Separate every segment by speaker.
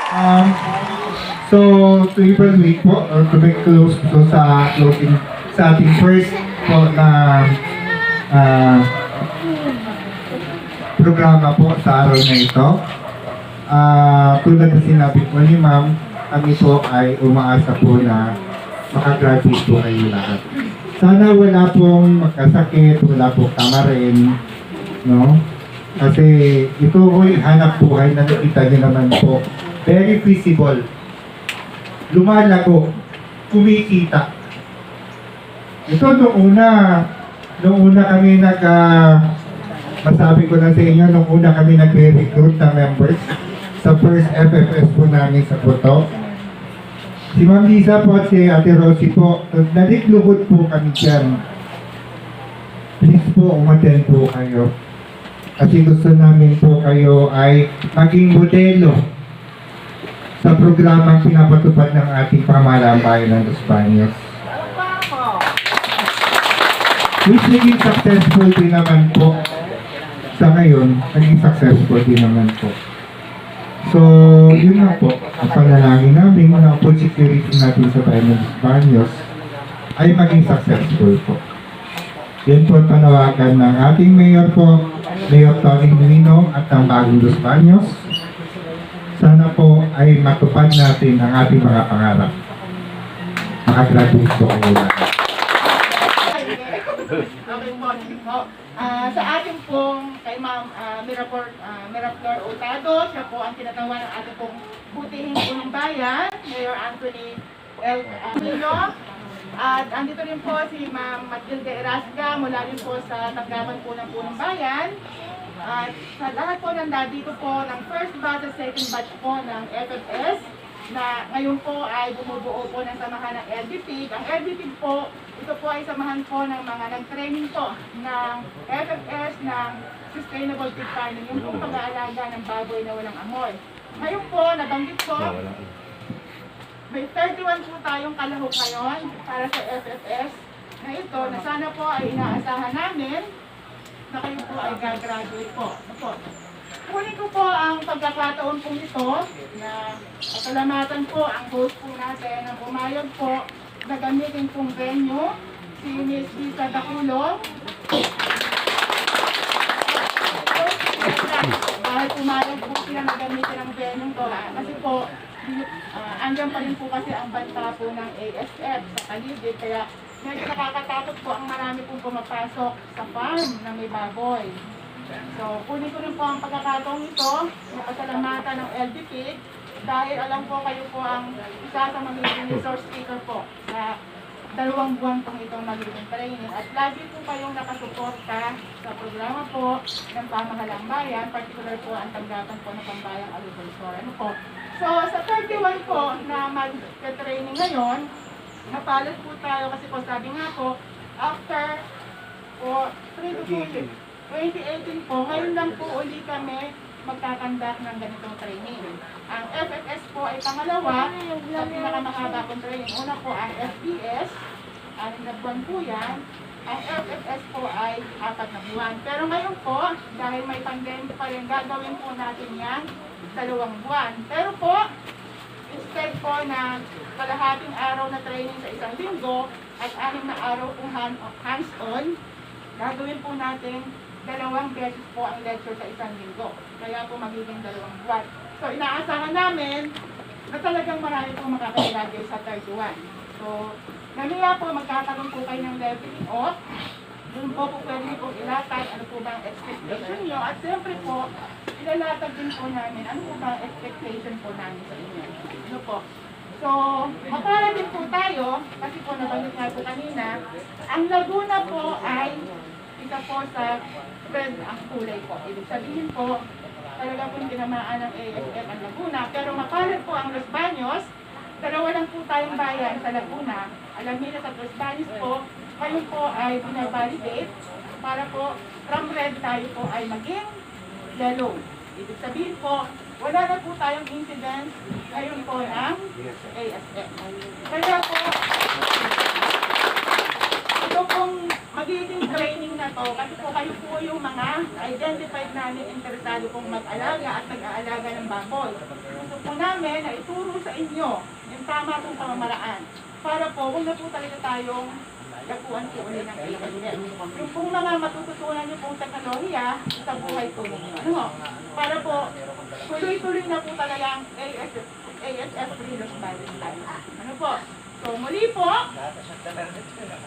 Speaker 1: Um, so, to evaluate po, or to make close po sa closing, sa ating first po na ah, programa po sa araw na ito. Tulad na sinabi po ni ma'am, kami po ay umaasa po na makagraduate po kayo lahat. Sana wala pong magkasakit, wala pong tamarin, no? Kasi ito po yung hanap buhay na nakita niyo naman po. Very visible. Lumalago. Kumikita. Ito nung una kami masabi ko na sa inyo, nung una kami nagre-recruit ng members sa first FFS po namin sa Puto. Si Ma'am Lisa po at si Ate Rosie po, naliklugod po kami dyan. Please po, umaten po kayo. Kasi gusto namin po kayo ay maging modelo sa programang pinapatupad ng ating pamahalaan bayan ng Los Baños. Which naging successful din naman po. Sa ngayon, naging successful din naman po. So, yun na po. Ang panalangin namin na food security natin sa bayan ng Los Baños ay maging successful po. Yan po ang panawagan ng ating mayor po, Mayor Tony Nuino at ang bagong Los Baños. Sana po ay matupad natin ang ating mga pangarap. Makagraduate po kayo lahat.
Speaker 2: Okay po, sige po. Sa ating pong kay Ma'am Miraflor Hurtado, siya po ang tinatawa ng ating pong butihing punong bayan, Mayor Anthony L. Camilo. At andito rin po si Ma'am Matilde Erasga mula rin po sa tanggapan po ng punong bayan. At sa lahat po ng dito po ng first batch at second batch po ng FFS na ngayon po ay bumubuo po ng samahan ng LDP. Ang LDP po, ito po ay samahan po ng mga nag-training po ng FFS ng Sustainable Pig Farming, yung pong pag-aalaga ng baboy na walang amoy. Ngayon po, nabanggit po, may 31 po tayong kalahok ngayon para sa FFS na ito na sana po ay inaasahan namin na kayo po ay gagraduate po. Kunin ko po ang pagkakataon po ito na pasalamatan po ang host po natin ang umayag po na gamitin pong venue, si Ms. Lisa Daculong. Dahil umayag po sila na gamitin ang venue to kasi po andyan pa rin po kasi ang banta po ng ASF sa paligid kaya medyo nakakatakot po ang marami pong pumapasok sa farm na may baboy. So, kunin ko rin po ang pagkakataong ito na pasalamatan ng LDP dahil alam ko kayo po ang isa sa magiging resource speaker po sa 2 buwan pong itong magiging training at lagi po kayong nakasuporta sa programa po ng pamahalang bayan, particular po ang tanggapan po ng pambayang agriculture. Ano po? So, sa 31 po na mag-training ngayon, napalas po tayo kasi po sabi nga po, after po 3 to 2 years, 2018 po, ngayon lang po uli kami magkakandak ng ganitong training. Ang FFS po ay pangalawa sa pinakamahaba kong training. Una po ang FBS, 6 na buwan po yan. Ang FFS po ay 4 na buwan. Pero ngayon po, dahil may pandemic pa rin, gagawin po natin yan 2 buwan. Pero po, instead po na kalahating araw na training sa 1 linggo at 6 na araw kung hands-on, gagawin po natin 2 beses po ang lecture sa 1 linggo. Kaya po magiging 2 buwan. So, inaasahan namin na talagang marami po makakagraduate sa 31. So, namiya po magkakaroon po kayo ng leveling off. Doon po pwede po ilatag ano po ba ang expectation nyo. At siyempre po, ilalatag din po namin ano po ba ang expectation po namin sa inyo. Ano po? So, mapara din po tayo, kasi po nabanggit nga po kanina, ang Laguna po ay isa po sa red ang kulay po. Ibig sabihin po, talaga po yung tinamaan ng AFF ang Laguna. Pero mapalad po ang Los Baños, 2 lang po tayong bayan sa Laguna. Alam niyo sa Los Baños po, kayo po ay binavalidate para po from red tayo po ay maging yellow. Ibig sabihin po, wala na po tayong incidents ngayon po ng ASF. Kaya po, ito pong magiging training na to, kasi po kayo po yung mga identified namin interesado pong mag-alaga at nag-aalaga ng baboy. Gusto po namin na ituro sa inyo yung tama pong pamamaraan para po kung na po talaga tayong dapuan po ulit ng ASF. Yung pong mga matututunan niyo pong teknolohiya sa buhay po ninyo. Ano? Para po tuloy-tuloy na po talaga ang ASF Readers Valentine. Ano po? So muli po,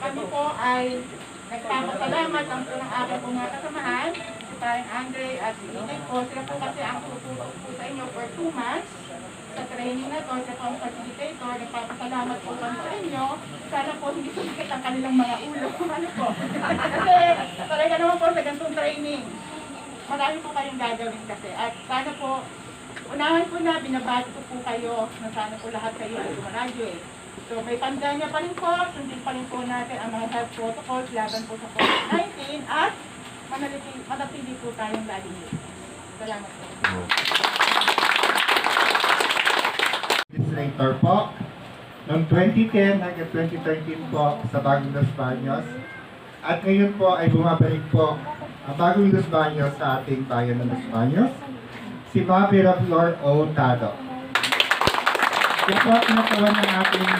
Speaker 2: kami po ay nagpapasalamat ang po ng aking pong mga kasamahan, si Parang Andre at si Ine po. Sila po kasi ang tutulong po sa inyo for 2 months sa training na to. Sila po ang facilitator. Nagpapasalamat po kami sa inyo. Sana po hindi sumikit ang kanilang mga ulo. Ano po? Kasi talaga naman po sa ganitong training, marami po kayong gagawin kasi. At sana po, unahan po na, binabati ko po kayo na sana po lahat kayo ay gumagraduate. So may pandemya pa rin po, sundin pa rin po natin ang mga health protocols laban po sa COVID-19 at manatili po tayong laging live. Salamat po.
Speaker 1: Legislator po, noong 2010 hanggang 2013 po sa Bagong Los Baños. At ngayon po ay bumabalik po ang Bagong Los Baños sa ating bayan ng Los Baños, si Mabira Flor O. Tado. Kaya po pinakawan ng ating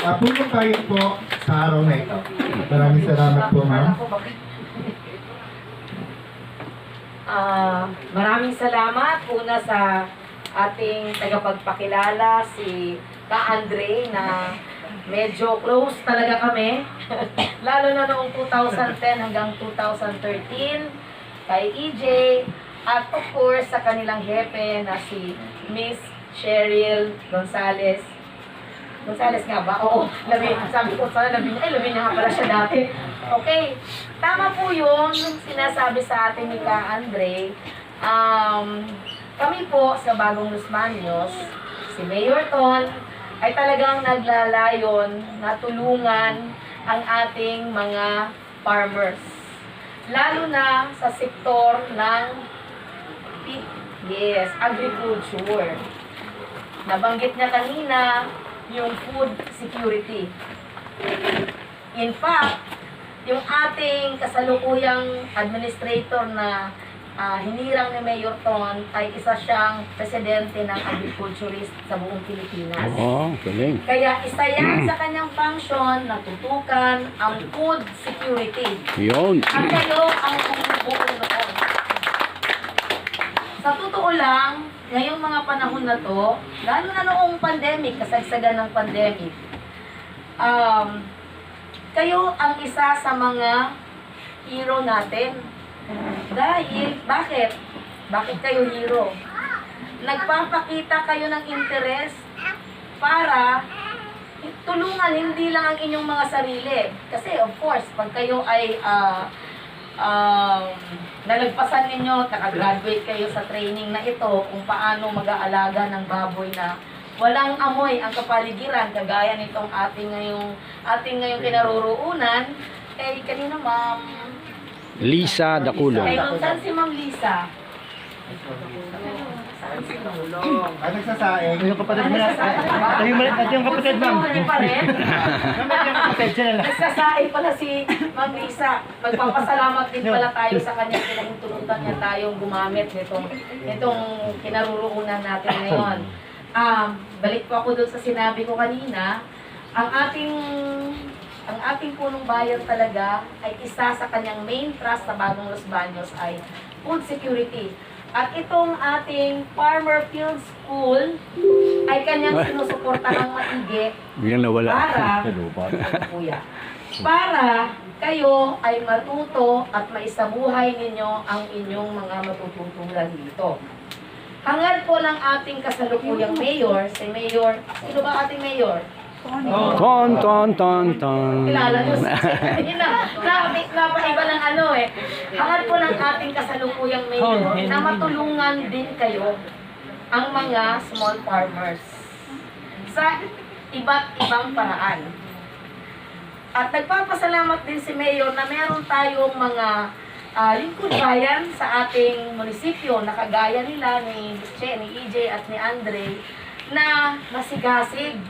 Speaker 1: punong tayo po sa araw na ito. Maraming salamat po, ma'am.
Speaker 3: Maraming salamat una sa ating tagapagpakilala si Ka Andre na medyo close talaga kami. Lalo na noong 2010 hanggang 2013 kay EJ at of course sa kanilang hepe na si Miss Cheryl Gonzales. Gonzales nga ba? Oo, sabi ko sana labi niya nga pala siya dati. Okay, tama po yung sinasabi sa atin ni Ka Andre. Kami po sa Bagong Los Baños, si Mayor Ton, ay talagang naglalayon na tulungan ang ating mga farmers. Lalo na sa sektor ng agriculture. Nabanggit niya kanina yung food security. In fact, yung ating kasalukuyang administrator na hinirang ni Mayor Ton ay isa siyang presidente ng agriculturist sa buong Pilipinas.
Speaker 4: Galing.
Speaker 3: Kaya isa yan sa kanyang function na tutukan ang food security.
Speaker 4: Yun.
Speaker 3: At kayo ang bumubuo noon. Sa totoo lang, ngayong mga panahon na to, lalo na noong pandemic, kasagsagan ng pandemic, kayo ang isa sa mga hero natin. Dahil, bakit? Bakit kayo hero? Nagpapakita kayo ng interest para tulungan hindi lang ang inyong mga sarili. Kasi of course, pag kayo ay nalagpasan ninyo, nakagraduate kayo sa training na ito kung paano mag-aalaga ng baboy na walang amoy ang kapaligiran, kagaya nitong ating ngayong kinaroroonan. Kanina ma'am
Speaker 4: Lisa Daculo.
Speaker 3: saan si Ma'am Lisa?
Speaker 1: Nagsasaing.
Speaker 5: Yung kapatid mo na. Yung kapatid, ma'am.
Speaker 3: Pa rin?
Speaker 5: Yung kapatid, siya na lang.
Speaker 3: Nagsasaing pala si Ma'am Lisa. Magpapasalamat din pala tayo sa kanya. Pinahintulutan niya tayong gumamit nitong kinaruroonan natin ngayon. Balik po ako doon sa sinabi ko kanina. Ang ating punong bayan talaga ay isa sa kanyang main thrust sa Bagong Los Baños ay food security. At itong ating Farmer Field School ay kanyang sinusuportahan maigi
Speaker 4: Biglang nawala.
Speaker 3: para kayo ay matuto at maisabuhay ninyo ang inyong mga matututunan dito. Hangad po ng ating kasalukuyang mayor, si Mayor, sino ba ating mayor?
Speaker 4: Ton.
Speaker 3: Kilala nyo yun napaiba ng hangad po ng ating kasalukuyang mayor na matulungan din kayo ang mga small farmers sa iba't ibang paraan. At nagpapasalamat din si Mayor na meron tayong mga lingkod bayan sa ating munisipyo na kagaya nila ni Che, ni EJ at ni Andre na masigasig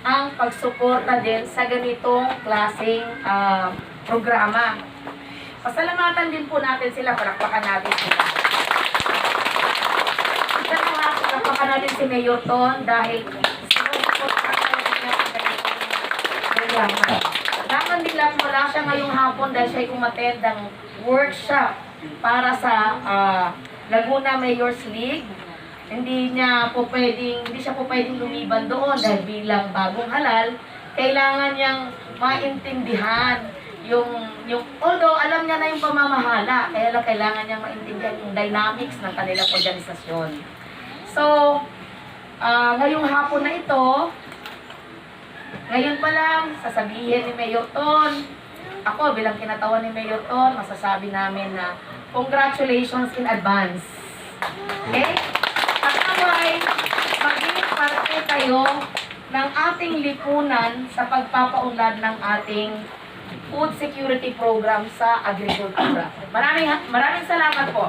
Speaker 3: ang pagsuporta din sa ganitong klaseng programa. Pasalamatan din po natin sila, palakpakan natin sila. Palakpakan natin si Mayor Ton dahil sinusuport ang niya sa ganitong programa. Dapat din lang wala siya ngayong hapon dahil siya umattend ng workshop para sa Laguna Mayor's League. Hindi siya po pwedeng lumiban doon dahil bilang bagong halal, kailangan niyang maintindihan yung although alam niya na yung pamamahala, kaya lang kailangan niyang maintindihan yung dynamics ng kanilang organisasyon. So, ngayong hapon na ito, ngayon pa lang, sasabihin ni Mayor Ton, ako bilang kinatawan ni Mayor Ton, masasabi namin na congratulations in advance. Okay? At naway, maging parte kayo ng ating lipunan sa pagpapaunlad ng ating food security program sa agrikultura. Maraming salamat po.